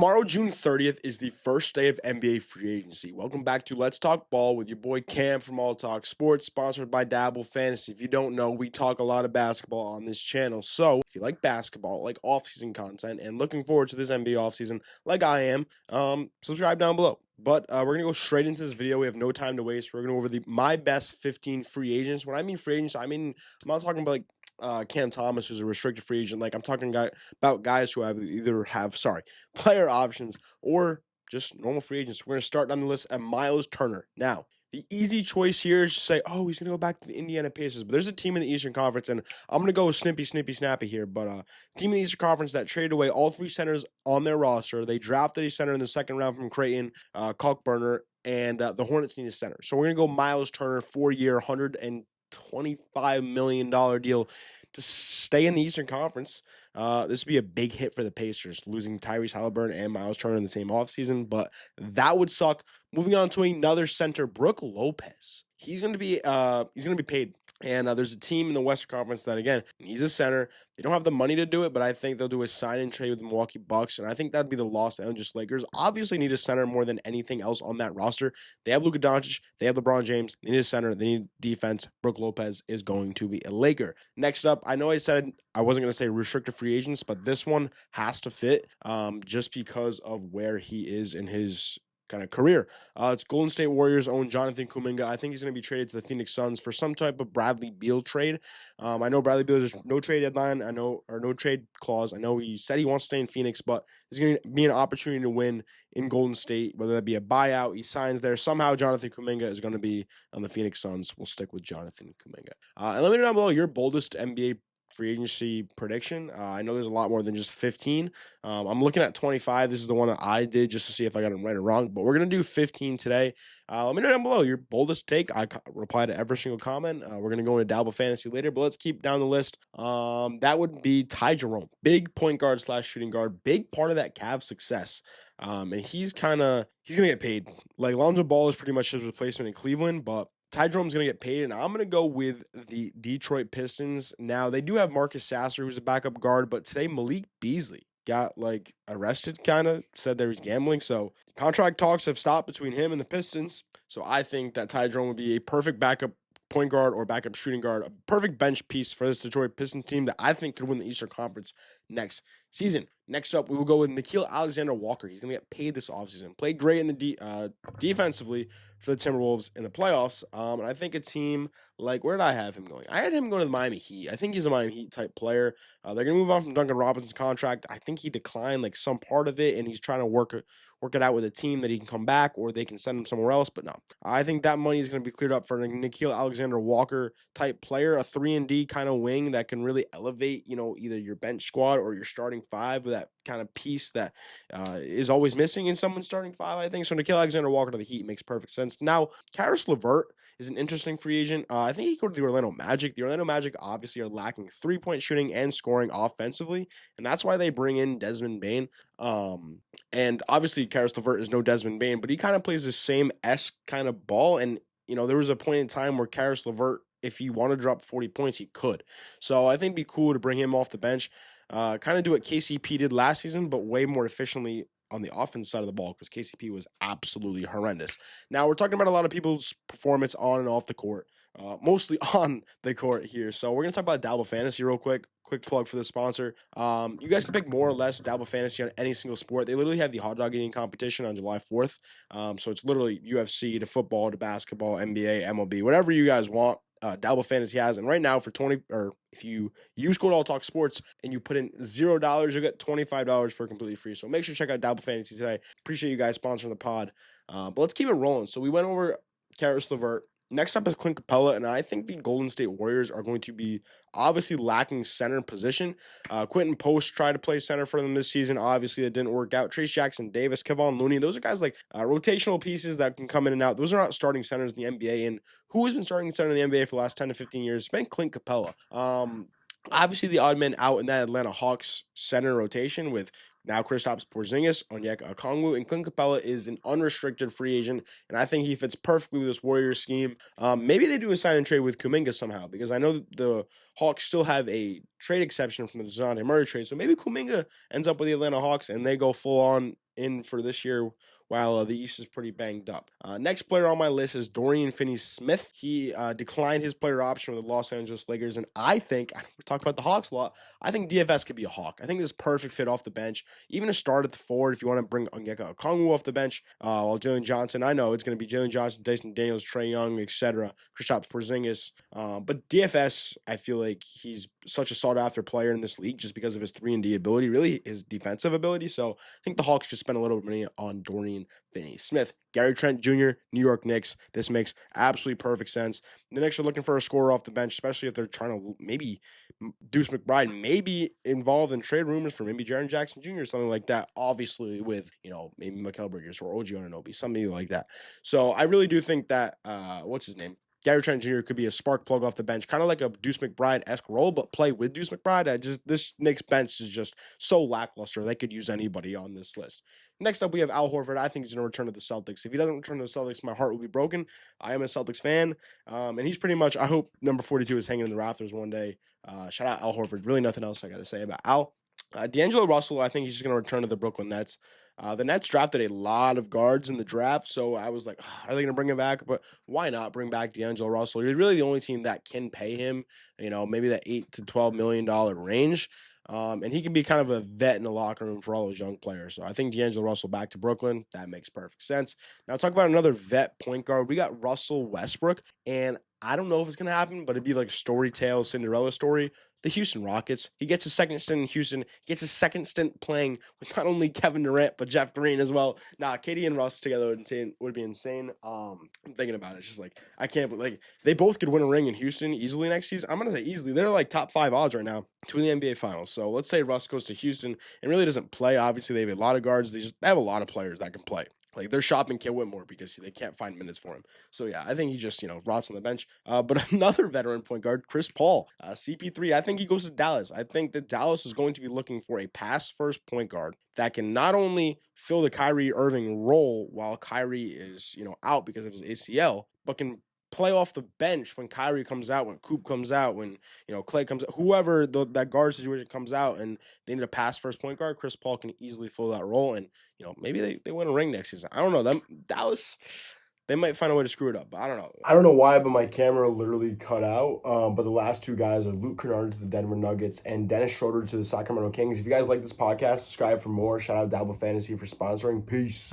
Tomorrow, June 30th, is the first day of NBA free agency. Welcome back to Let's Talk Ball with your boy Cam from All Talk Sports, sponsored by Dabble Fantasy. If you don't know, we talk a lot of basketball on this channel. So if you like basketball, like offseason content, and looking forward to this NBA offseason like I am, subscribe down below. But we're going to go straight into this video. We have no time to waste. We're going to go over my best 15 free agents. When I mean free agents, I'm not talking about Cam Thomas, who's a restricted free agent. Like, I'm talking about guys who have player options or just normal free agents. We're going to start down the list at Miles Turner. Now, the easy choice here is to say, oh, he's going to go back to the Indiana Pacers. But there's a team in the Eastern Conference, and I'm going to go snappy here. But team in the Eastern Conference that traded away all three centers on their roster. They drafted a center in the second round from Creighton, Kalkbrenner, and the Hornets need a center. So we're going to go Miles Turner, 4-year, $125 million deal to stay in the Eastern Conference. This would be a big hit for the Pacers, losing Tyrese Halliburton and Miles Turner in the same offseason, but that would suck. Moving on to another center, Brook Lopez. He's going to be paid. And there's a team in the Western Conference that, again, needs a center. They don't have the money to do it, but I think they'll do a sign-and trade with the Milwaukee Bucks, and I think that'd be the Los Angeles Lakers. Obviously need a center more than anything else on that roster. They have Luka Doncic. They have LeBron James. They need a center. They need defense. Brook Lopez is going to be a Laker. Next up, I know I said I wasn't going to say restricted free agents, but this one has to fit just because of where he is in his kind of career. It's Golden State Warriors own Jonathan Kuminga. I think he's going to be traded to the Phoenix Suns for some type of Bradley Beal trade. I know Bradley Beal, there's no trade deadline. Or no trade clause. I know he said he wants to stay in Phoenix, but there's going to be an opportunity to win in Golden State, whether that be a buyout, he signs there. Somehow Jonathan Kuminga is going to be on the Phoenix Suns. We'll stick with Jonathan Kuminga. And let me know down below your boldest NBA free agency prediction. I know there's a lot more than just 15. I'm looking at 25. This is the one that I did just to see if I got them right or wrong, but we're going to do 15 today. Let me know down below your boldest take. I reply to every single comment. We're going to go into Dabble Fantasy later, but let's keep down the list. That would be Ty Jerome, big point guard / shooting guard, big part of that Cavs success. And he's going to get paid. Like, Lonzo Ball is pretty much his replacement in Cleveland, but Ty Jerome's going to get paid, and I'm going to go with the Detroit Pistons. Now, they do have Marcus Sasser, who's a backup guard, but today Malik Beasley got, arrested, said there was gambling. So contract talks have stopped between him and the Pistons. So I think that Ty Jerome would be a perfect backup point guard or backup shooting guard, a perfect bench piece for this Detroit Pistons team that I think could win the Eastern Conference next season. Next up, we will go with Nickeil Alexander-Walker. He's going to get paid this offseason. Played great in the defensively for the Timberwolves in the playoffs. And I think a team where did I have him going? I had him going to the Miami Heat. I think he's a Miami Heat type player. They're going to move on from Duncan Robinson's contract. I think he declined some part of it, and he's trying to work it out with a team that he can come back or they can send him somewhere else. But no, I think that money is going to be cleared up for a Nickeil Alexander-Walker type player, a 3-and-D kind of wing that can really elevate, either your bench squad or your starting five with that kind of piece that is always missing in someone's starting five, I think. So Nickeil Alexander-Walker to the Heat makes perfect sense. Now, Caris LeVert is an interesting free agent. I think he could go to the Orlando Magic. The Orlando Magic obviously are lacking 3-point shooting and scoring offensively, and that's why they bring in Desmond Bane. And obviously Caris LeVert is no Desmond Bane, but he kind of plays the same esque kind of ball. And, there was a point in time where Caris LeVert, if he wanted to drop 40 points, he could. So I think it'd be cool to bring him off the bench, kind of do what KCP did last season, but way more efficiently on the offense side of the ball, because KCP was absolutely horrendous. Now, we're talking about a lot of people's performance on and off the court, mostly on the court here. So we're going to talk about Dabble Fantasy real quick. Quick plug for the sponsor. You guys can pick more or less Dabble Fantasy on any single sport. They literally have the hot dog eating competition on July 4th. So it's literally UFC to football to basketball, NBA, MLB, whatever you guys want. Dabble Fantasy has, and right now if you use code All Talk Sports and you put in $0, you'll get $25 for completely free. So make sure to check out Dabble Fantasy today. Appreciate you guys sponsoring the pod. But let's keep it rolling. So we went over Caris LeVert. Next up is Clint Capella, and I think the Golden State Warriors are going to be obviously lacking center position. Quentin Post tried to play center for them this season. Obviously, that didn't work out. Trace Jackson Davis, Kevon Looney, those are guys rotational pieces that can come in and out. Those are not starting centers in the NBA, and who has been starting center in the NBA for the last 10 to 15 years? It's been Clint Capella. Obviously, the odd man out in that Atlanta Hawks center rotation with now Kristaps Porzingis, Onyeka Okongwu, and Clint Capella is an unrestricted free agent, and I think he fits perfectly with this Warriors scheme. Maybe they do a sign and trade with Kuminga somehow, because I know the Hawks still have a trade exception from the DeJounte Murray trade, so maybe Kuminga ends up with the Atlanta Hawks and they go full on in for this year, while the East is pretty banged up. Next player on my list is Dorian Finney-Smith. He declined his player option with the Los Angeles Lakers, and I think, we talk about the Hawks a lot, I think DFS could be a Hawk. I think this is perfect fit off the bench. Even a start at the forward if you want to bring Onyeka Okongwu off the bench, while Jalen Johnson, I know it's going to be Jalen Johnson, Tyson Daniels, Trae Young, etc., Kristaps Porzingis. But DFS, I feel like he's such a sought-after player in this league just because of his 3-and-D ability, really his defensive ability. So I think the Hawks should spend a little bit of money on Dorian Finney-Smith. Gary Trent Jr., New York Knicks. This makes absolutely perfect sense. The Knicks are looking for a scorer off the bench, especially if they're trying to maybe Deuce McBride may be involved in trade rumors for maybe Jaren Jackson Jr. or something like that, obviously with, maybe Mikal Bridges or OG Anunoby, something like that. So I really do think that, what's his name? Gary Trent Jr. could be a spark plug off the bench, kind of like a Deuce McBride-esque role, but play with Deuce McBride. This Knicks bench is just so lackluster. They could use anybody on this list. Next up, we have Al Horford. I think he's going to return to the Celtics. If he doesn't return to the Celtics, my heart will be broken. I am a Celtics fan, and he's pretty much, I hope number 42 is hanging in the rafters one day. Shout out Al Horford. Really nothing else I got to say about Al. D'Angelo Russell, I think he's just going to return to the Brooklyn Nets. The Nets drafted a lot of guards in the draft, so I was like, are they going to bring him back? But why not bring back D'Angelo Russell? He's really the only team that can pay him, maybe that $8 to $12 million range. And he can be kind of a vet in the locker room for all those young players. So I think D'Angelo Russell back to Brooklyn. That makes perfect sense. Now talk about another vet point guard. We got Russell Westbrook, and I don't know if it's going to happen, but it'd be like a story tale, Cinderella story. The Houston Rockets. He gets a second stint in Houston. He gets a second stint playing with not only Kevin Durant, but Jeff Green as well. KD and Russ together would be insane. I'm thinking about it. It's just like, I can't believe, they both could win a ring in Houston easily next season. I'm going to say easily. They're like top 5 odds right now to win the NBA Finals. So let's say Russ goes to Houston and really doesn't play. Obviously, they have a lot of guards. They have a lot of players that can play. They're shopping Kit Whitmore because they can't find minutes for him. So, yeah, I think he just, rots on the bench. But another veteran point guard, Chris Paul, CP3, I think he goes to Dallas. I think that Dallas is going to be looking for a pass-first point guard that can not only fill the Kyrie Irving role while Kyrie is, out because of his ACL, but can play off the bench when Kyrie comes out, when Coop comes out, when, Clay comes out, whoever that guard situation comes out and they need a pass-first point guard, Chris Paul can easily fill that role and, maybe they win a ring next season. I don't know. Dallas, they might find a way to screw it up, but I don't know. I don't know why, but my camera literally cut out. But the last two guys are Luke Kennard to the Denver Nuggets and Dennis Schroeder to the Sacramento Kings. If you guys like this podcast, subscribe for more. Shout out Dabble Fantasy for sponsoring. Peace.